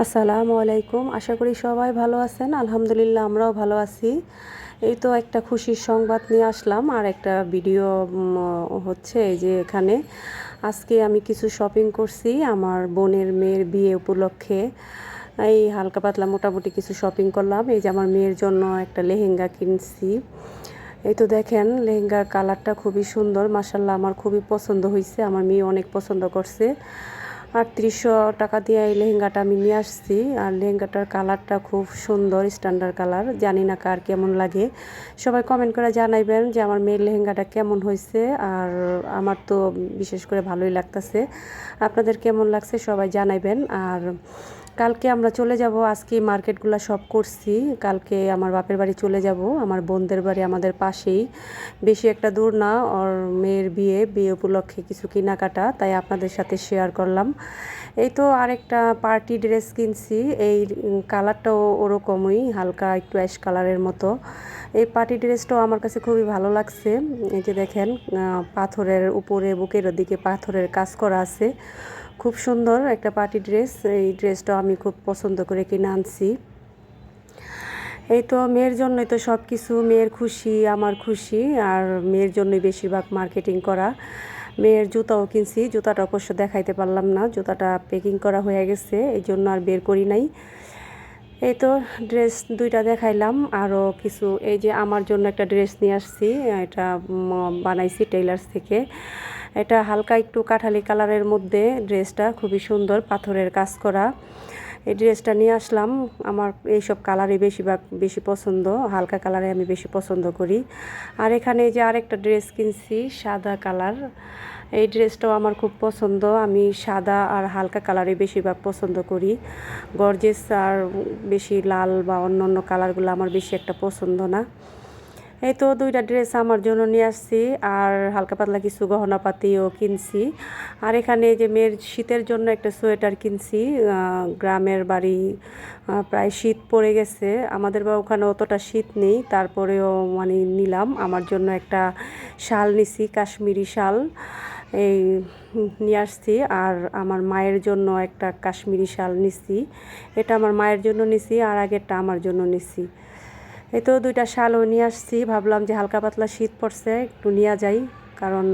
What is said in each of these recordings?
আসসালামু আলাইকুম। আশা করি সবাই ভালো আছেন। আলহামদুলিল্লাহ আমরাও ভালো আছি। এই তো একটা খুশির সংবাদ নিয়ে আসলাম আর একটা ভিডিও হচ্ছে এই যে এখানে আজকে আমি কিছু শপিং করছি আমার বোনের মেয়ের বিয়ে উপলক্ষে। এই হালকা পাতলা মোটামুটি কিছু শপিং করলাম। এই যে আমার মেয়ের জন্য একটা লেহেঙ্গা কিনছি। এই তো দেখেন লেহেঙ্গার কালারটা খুবই সুন্দর, মাশাল্লাহ আমার খুবই পছন্দ হয়েছে, আমার মেয়ে অনেক পছন্দ করছে। ৩৮০০ টাকা দিয়ে এই লেহেঙ্গাটা আমি নিয়ে আসছি। আর লেহেঙ্গাটার কালারটা খুব সুন্দর, স্ট্যান্ডার্ড কালার। জানি না কার কেমন লাগে, সবাই কমেন্ট করে জানাইবেন যে আমার মেয়ের লেহেঙ্গাটা কেমন হয়েছে। আর আমার তো বিশেষ করে ভালোই লাগতেছে, আপনাদের কেমন লাগছে সবাই জানাইবেন। আর কালকে আমরা চলে যাব, আজকে মার্কেটগুলো সব করছি। কালকে আমার বাপের বাড়ি চলে যাব, আমার বোনদের বাড়ি আমাদের পাশেই, বেশি একটা দূর না। ওর মেয়ের বিয়ে উপলক্ষে কিছু কেনাকাটা, তাই আপনাদের সাথে শেয়ার করলাম। এই তো আরেকটা পার্টি ড্রেস কিনছি, এই কালারটাও ওরকমই, হালকা একটু অ্যাশ কালারের মতো। এই পার্টি ড্রেসটাও আমার কাছে খুবই ভালো লাগছে। এই যে দেখেন পাথরের উপরে বুকের দিকে পাথরের কাজ করা আছে, খুব সুন্দর একটা পার্টি ড্রেস। এই ড্রেসটাও আমি খুব পছন্দ করে কিনে আনছি। এই তো মেয়ের জন্যই তো সব কিছু, মেয়ের খুশি আমার খুশি, আর মেয়ের জন্যই বেশিরভাগ মার্কেটিং করা। মেয়ের জুতাও কিনছি, জুতাটা অবশ্য দেখাইতে পারলাম না, জুতাটা প্যাকিং করা হয়ে গেছে, এই জন্য আর বের করি নাই। এই তো ড্রেস দুইটা দেখাইলাম, আরও কিছু এই যে আমার জন্য একটা ড্রেস নিয়ে আসছি, এটা বানাইছি টেইলার্স থেকে। এটা হালকা একটু কাঠালি কালারের মধ্যে, ড্রেসটা খুবই সুন্দর, পাথরের কাজ করা। এই ড্রেসটা নিয়ে আসলাম, আমার এইসব কালারই বেশি পছন্দ, হালকা কালারে আমি বেশি পছন্দ করি। আর এখানে যে আরেকটা ড্রেস কিনছি সাদা কালার, এই ড্রেসটাও আমার খুব পছন্দ, আমি সাদা আর হালকা কালারে বেশিরভাগ পছন্দ করি। গর্জেস আর বেশি লাল বা অন্য অন্য কালারগুলো আমার বেশি একটা পছন্দ না। এই তো দুইটা ড্রেস আমার জন্য নিয়ে আসছি, আর হালকা পাতলা কিছু গহনাপাতিও কিনছি। আর এখানে যে মেয়ের শীতের জন্য একটা সোয়েটার কিনছি, গ্রামের বাড়ি, প্রায় শীত পড়ে গেছে, আমাদের বা ওখানে অতটা শীত নেই, তারপরেও মানে নিলাম। আমার জন্য একটা শাল নিছি, কাশ্মীরি শাল এই নিয়ে আসছি। আর আমার মায়ের জন্য একটা কাশ্মীরি শাল নিছি, এটা আমার মায়ের জন্য নিছি, আর আগেরটা আমার জন্য নিছি। এই তো দুইটা শালও নিয়ে আসছি, ভাবলাম যে হালকা পাতলা শীত পড়ছে একটু নিয়ে যাই, কারণ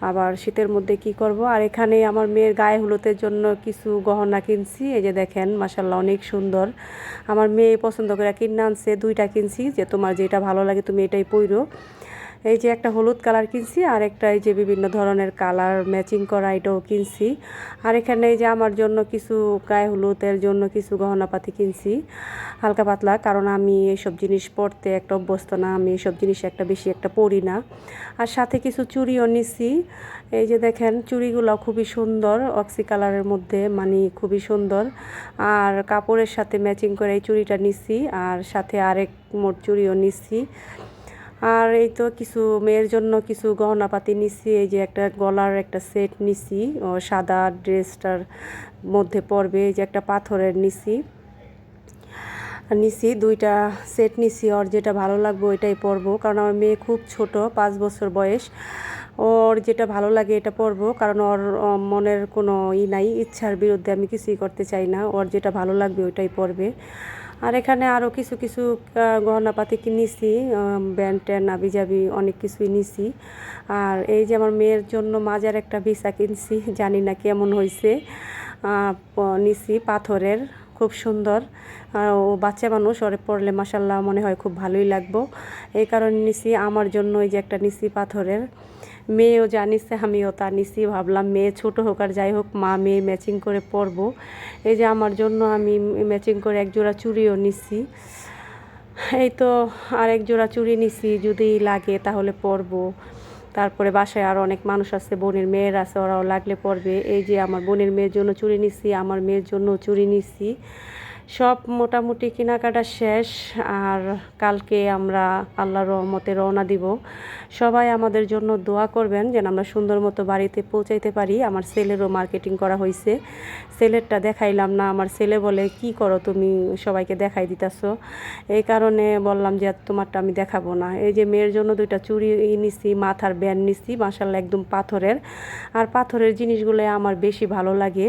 আবার শীতের মধ্যে কি করব। আর এখানে আমার মেয়ের গায়ে হলুদের জন্য কিছু গহনা কিনছি, এই যে দেখেন মাশাল্লাহ অনেক সুন্দর, আমার মেয়ে পছন্দ করে কিনে আনছে, দুইটা কিনছি, যে তোমার যেটা ভালো লাগে তুমি এটাই পইরো। এই যে একটা হলুদ কালার কিনছি, আর একটা এই যে বিভিন্ন ধরনের কালার ম্যাচিং করা এটাও কিনছি। আর এখানে এই যে আমার জন্য কিছু গায়ে হলুদের জন্য কিছু গহনাপাতি কিনছি হালকা পাতলা, কারণ আমি এইসব জিনিস পরতে একটা অভ্যস্ত না, আমি এইসব জিনিস একটা বেশি একটা পরি না। আর সাথে কিছু চুড়িও নিছি, এই যে দেখেন চুড়িগুলো খুবই সুন্দর, অক্সি কালারের মধ্যে, মানে খুবই সুন্দর। আর কাপড়ের সাথে ম্যাচিং করে এই চুড়িটা নিছি, আর সাথে আরেক মোট চুড়িও নিছি। আর এই তো কিছু মেয়ের জন্য কিছু গহনাপাতি নিছি, এই যে একটা গলার একটা সেট নিছি, ও সাদা ড্রেসটার মধ্যে পরবে, এই যে একটা পাথরের নিছি দুইটা সেট নিছি, ওর যেটা ভালো লাগবে ওইটাই পরবো, কারণ আমার মেয়ে খুব ছোট, 5 বছর বয়স, ওর যেটা ভালো লাগে এটা পরবো, কারণ ওর মনের কোনো নাই, ইচ্ছার বিরুদ্ধে আমি কিছুই করতে চাই না, ওর যেটা ভালো লাগবে ওইটাই পরবে। আর এখানে আরও কিছু কিছু গহনাপাতি নিছি, ব্যান্ড ট্যান্ড আবিজাবি অনেক কিছুই নিছি। আর এই যে আমার মেয়ের জন্য মাজার একটা বিছা কিনছি, জানি না কেমন হয়েছে, নিছি পাথরের, খুব সুন্দর। আর ও বাচ্চা মানুষ, ওরে পরলে মাসাল্লাহ মনে হয় খুব ভালোই লাগবো, এই কারণে নিছি। আমার জন্য এই যে একটা নিছি পাথরের, মেয়েও যা নিচ্ছে আমিও তা নিছি, ভাবলাম মেয়ে ছোটো হোক আর যাই হোক মা মেয়ে ম্যাচিং করে পরবো। এই যে আমার জন্য আমি ম্যাচিং করে এক জোড়া চুড়িও নিছি। এই তো আরেক জোড়া চুড়ি নিছি, যদি লাগে তাহলে পরবো। তারপরে বাসায় আরও অনেক মানুষ আছে, বোনের মেয়ের আছে, ওরাও লাগলে পরবে। এই যে আমার বোনের মেয়ের জন্য চুড়ি নিছি, আমার মেয়ের জন্য চুড়ি নিছি, সব মোটামুটি কেনাকাটা শেষ। আর কালকে আমরা আল্লাহর রহমতে রওনা দিব। সবাই আমাদের জন্য দোয়া করবেন যেন আমরা সুন্দর মতো বাড়িতে পৌঁছাইতে পারি। আমার ছেলেরও মার্কেটিং করা হয়েছে, ছেলেরটা দেখাইলাম না, আমার ছেলে বলে কি করো তুমি সবাইকে দেখাই দিতেছো, এই কারণে বললাম যে তোমারটা আমি দেখাবো না। এই যে মেয়ের জন্য দুইটা চুড়ি নিছি, মাথার ব্যান্ড নিছি, মাশাআল্লাহ একদম পাথরের। আর পাথরের জিনিসগুলো আমার বেশি ভালো লাগে,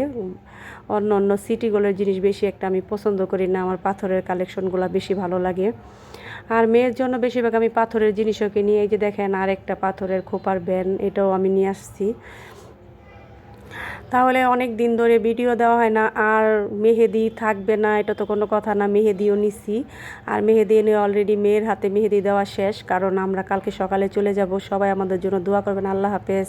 অন্য অন্য সিটিগুলোর জিনিস বেশি একটা আমি পছন্দ করি না, আমার পাথরের কালেকশনগুলো বেশি ভালো লাগে। আর মেয়ের জন্য বেশিরভাগ আমি পাথরের জিনিসও কিনি। এই যে দেখেন আর একটা পাথরের খোপার ব্যান, এটাও আমি নিয়ে আসছি। তাহলে অনেক দিন ধরে ভিডিও দেওয়া হয় না, আর মেহেদি থাকবে না এটা তো কোনো কথা না, মেহেদিও নিছি। আর মেহেদি এনে অলরেডি মেয়ের হাতে মেহেদি দেওয়া শেষ, কারণ আমরা কালকে সকালে চলে যাব। সবাই আমাদের জন্য দোয়া করবেন। আল্লাহ হাফেজ।